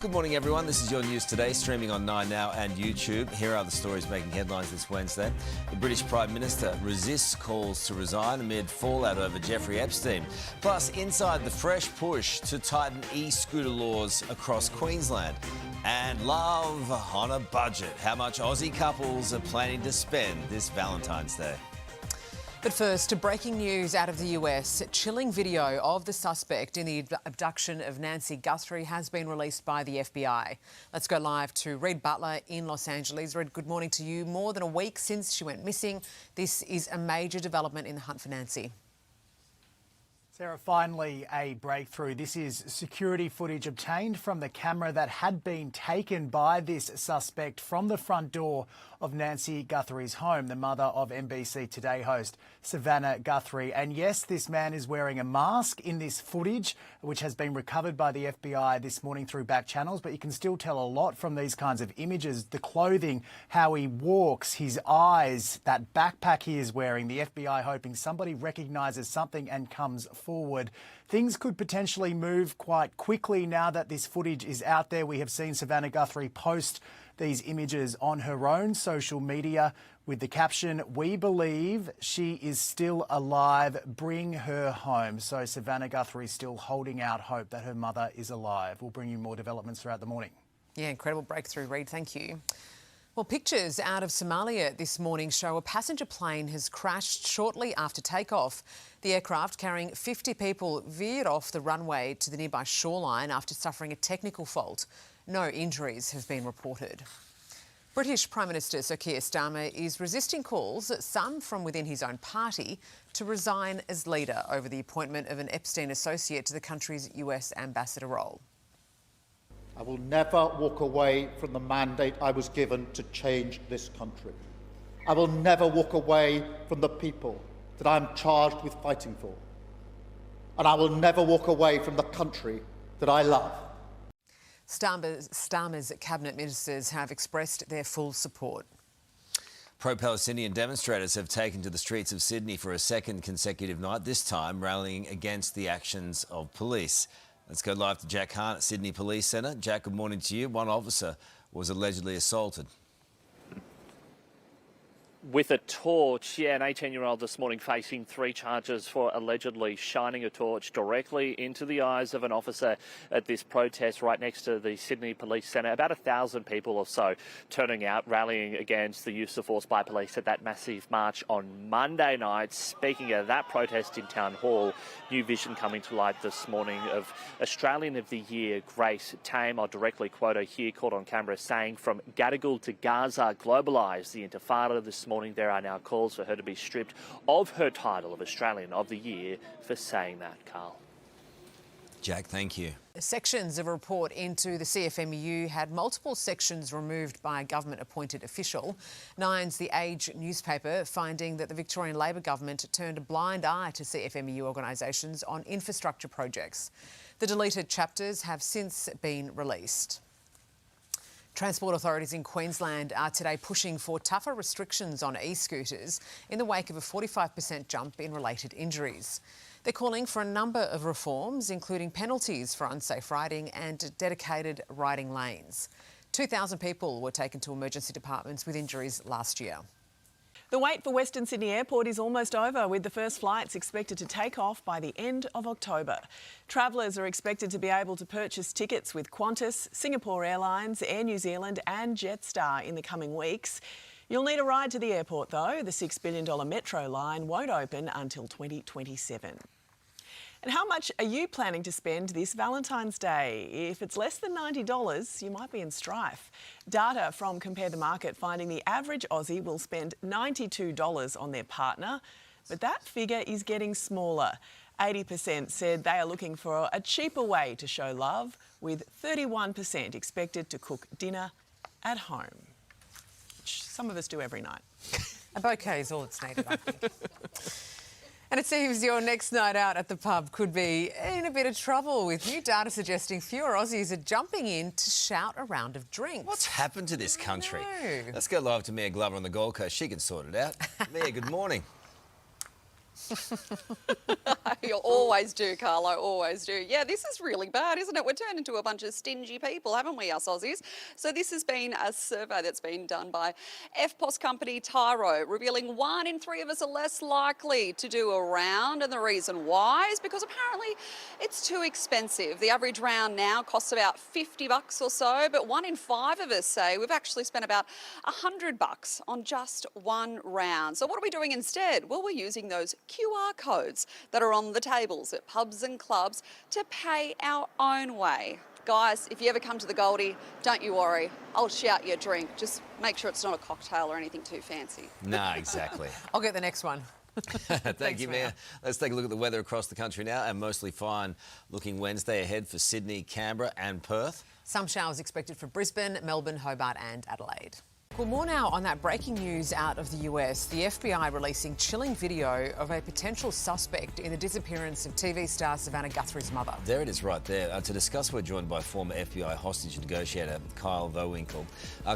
Good morning, everyone. This is your news today, streaming on 9 Now and YouTube. Here are the stories making headlines this Wednesday. The British Prime Minister resists calls to resign amid fallout over Jeffrey Epstein. Plus, inside the fresh push to tighten e-scooter laws across Queensland. And love on a budget. How much Aussie couples are planning to spend this Valentine's Day. But first, breaking news out of the US. Chilling video of the suspect in the abduction of Nancy Guthrie has been released by the FBI. Let's go live to Reid Butler in Los Angeles. Reid, good morning to you. More than a week since she went missing, this is a major development in the hunt for Nancy. Sarah, finally a breakthrough. This is security footage obtained from the camera that had been taken by this suspect from the front door of Nancy Guthrie's home, the mother of NBC Today host Savannah Guthrie. And yes, this man is wearing a mask in this footage, which has been recovered by the FBI this morning through back channels. But you can still tell a lot from these kinds of images. The clothing, how he walks, his eyes, that backpack he is wearing. The FBI hoping somebody recognises something and comes forward. Things could potentially move quite quickly now that this footage is out there. We have seen Savannah Guthrie post these images on her own social media with the caption, "We believe she is still alive. Bring her home." So Savannah Guthrie still holding out hope that her mother is alive. We'll bring you more developments throughout the morning. Yeah, incredible breakthrough, Reid. Thank you. Well, pictures out of Somalia this morning show a passenger plane has crashed shortly after takeoff. The aircraft carrying 50 people veered off the runway to the nearby shoreline after suffering a technical fault. No injuries have been reported. British Prime Minister Sir Keir Starmer is resisting calls, some from within his own party, to resign as leader over the appointment of an Epstein associate to the country's US ambassador role. I will never walk away from the mandate I was given to change this country. I will never walk away from the people that I am charged with fighting for. And I will never walk away from the country that I love. Starmer's cabinet ministers have expressed their full support. Pro-Palestinian demonstrators have taken to the streets of Sydney for a second consecutive night, this time rallying against the actions of police. Let's go live to Jack Hahn at Sydney Police Centre. Jack, good morning to you. One officer was allegedly assaulted. With a torch, an 18-year-old this morning facing 3 charges for allegedly shining a torch directly into the eyes of an officer at this protest right next to the Sydney Police Centre. About 1,000 people or so turning out, rallying against the use of force by police at that massive march on Monday night. Speaking of that protest in Town Hall, new vision coming to light this morning of Australian of the Year Grace Tame. I'll directly quote her here, caught on camera, saying, "From Gadigal to Gaza, globalise the Intifada." This morning there are now calls for her to be stripped of her title of Australian of the Year for saying that, Carl. Jack, thank you. Sections of a report into the CFMEU had multiple sections removed by a government-appointed official. Nine's The Age newspaper finding that the Victorian Labor government turned a blind eye to CFMEU organisations on infrastructure projects. The deleted chapters have since been released. Transport authorities in Queensland are today pushing for tougher restrictions on e-scooters in the wake of a 45% jump in related injuries. They're calling for a number of reforms, including penalties for unsafe riding and dedicated riding lanes. 2,000 people were taken to emergency departments with injuries last year. The wait for Western Sydney Airport is almost over, with the first flights expected to take off by the end of October. Travellers are expected to be able to purchase tickets with Qantas, Singapore Airlines, Air New Zealand and Jetstar in the coming weeks. You'll need a ride to the airport though. The $6 billion metro line won't open until 2027. And how much are you planning to spend this Valentine's Day? If it's less than $90, you might be in strife. Data from Compare the Market finding the average Aussie will spend $92 on their partner, but that figure is getting smaller. 80% said they are looking for a cheaper way to show love, with 31% expected to cook dinner at home, which some of us do every night. A bouquet is all that's needed, I think. And it seems your next night out at the pub could be in a bit of trouble, with new data suggesting fewer Aussies are jumping in to shout a round of drinks. What's happened to this country? I know. Let's go live to Mia Glover on the Gold Coast. She can sort it out. Mia, good morning. You always do, Carlo, always do. Yeah, this is really bad, isn't it? We're turned into a bunch of stingy people, haven't we, us Aussies? So this has been a survey that's been done by FPOS company Tyro, revealing 1 in 3 of us are less likely to do a round. And the reason why is because apparently it's too expensive. The average round now costs about $50 or so, but 1 in 5 of us say we've actually spent about $100 on just one round. So what are we doing instead? Well, we're using those QR codes that are on the tables at pubs and clubs to pay our own way. Guys, if you ever come to the Goldie, don't you worry. I'll shout you a drink. Just make sure it's not a cocktail or anything too fancy. Nah, exactly. I'll get the next one. Thank you, Mia. Let's take a look at the weather across the country now. A mostly fine looking Wednesday ahead for Sydney, Canberra and Perth. Some showers expected for Brisbane, Melbourne, Hobart and Adelaide. Well, more now on that breaking news out of the US. The FBI releasing chilling video of a potential suspect in the disappearance of TV star Savannah Guthrie's mother. There it is right there. To discuss, we're joined by former FBI hostage negotiator Kyle Vowinkle.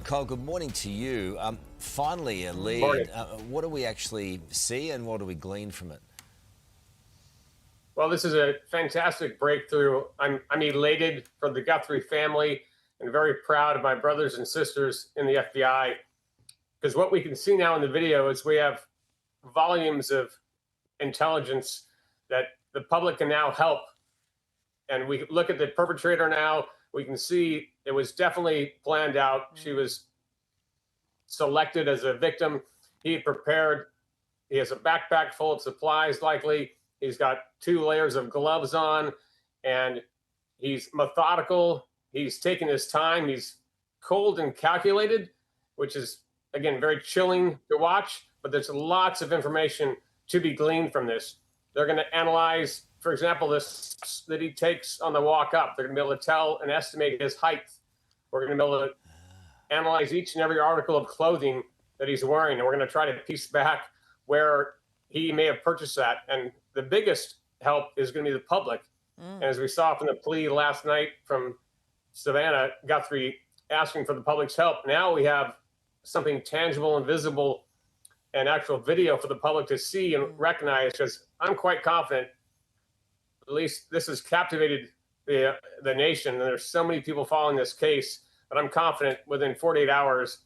Kyle, good morning to you. Finally, a lead. What do we actually see and what do we glean from it? Well, this is a fantastic breakthrough. I'm elated for the Guthrie family and very proud of my brothers and sisters in the FBI, because what we can see now in the video is we have volumes of intelligence that the public can now help. And we look at the perpetrator now, we can see it was definitely planned out. She was selected as a victim. He prepared. He has a backpack full of supplies, likely. He's got 2 layers of gloves on, and he's methodical. He's taking his time. He's cold and calculated, which is, again, very chilling to watch. But there's lots of information to be gleaned from this. They're going to analyze, for example, this that he takes on the walk up. They're going to be able to tell and estimate his height. We're going to be able to analyze each and every article of clothing that he's wearing. And we're going to try to piece back where he may have purchased that. And the biggest help is going to be the public. And as we saw from the plea last night from Savannah Guthrie asking for the public's help, now we have something tangible and visible and actual video for the public to see and recognize, because I'm quite confident, at least this has captivated the nation, and there's so many people following this case, but I'm confident within 48 hours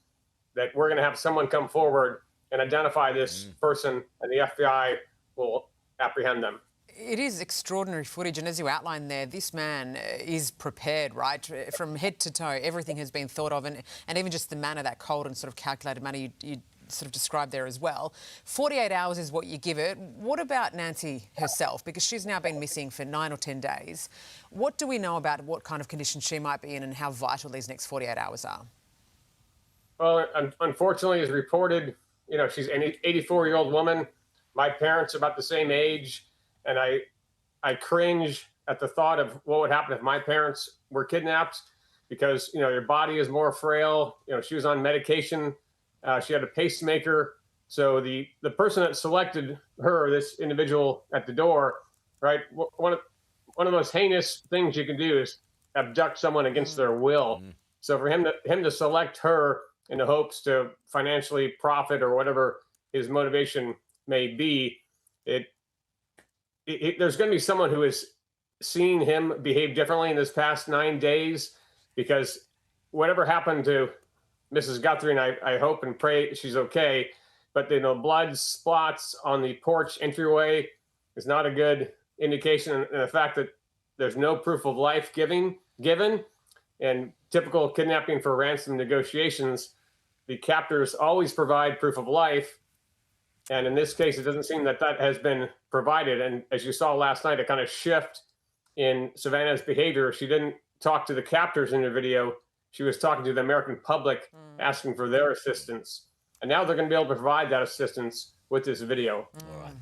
that we're going to have someone come forward and identify this person, and the FBI will apprehend them. It is extraordinary footage, and as you outlined there, this man is prepared, right? From head to toe, everything has been thought of, and even just the manner, that cold and sort of calculated manner you sort of described there as well. 48 hours is what you give it. What about Nancy herself? Because she's now been missing for 9 or 10 days. What do we know about what kind of condition she might be in and how vital these next 48 hours are? Well, unfortunately, as reported, she's an 84-year-old woman. My parents are about the same age. And I cringe at the thought of what would happen if my parents were kidnapped, because, your body is more frail. She was on medication. She had a pacemaker. So the person that selected her, this individual at the door, right, one of the most heinous things you can do is abduct someone against their will. So for him to select her in the hopes to financially profit or whatever his motivation may be, there's going to be someone who has seen him behave differently in this past 9 days, because whatever happened to Mrs. Guthrie, and I hope and pray she's okay, but the blood spots on the porch entryway is not a good indication. And the fact that there's no proof of life given, and typical kidnapping for ransom negotiations, the captors always provide proof of life. And in this case, it doesn't seem that has been provided. And as you saw last night, a kind of shift in Savannah's behavior. She didn't talk to the captors in the video. She was talking to the American public, asking for their assistance. And now they're going to be able to provide that assistance with this video. All right.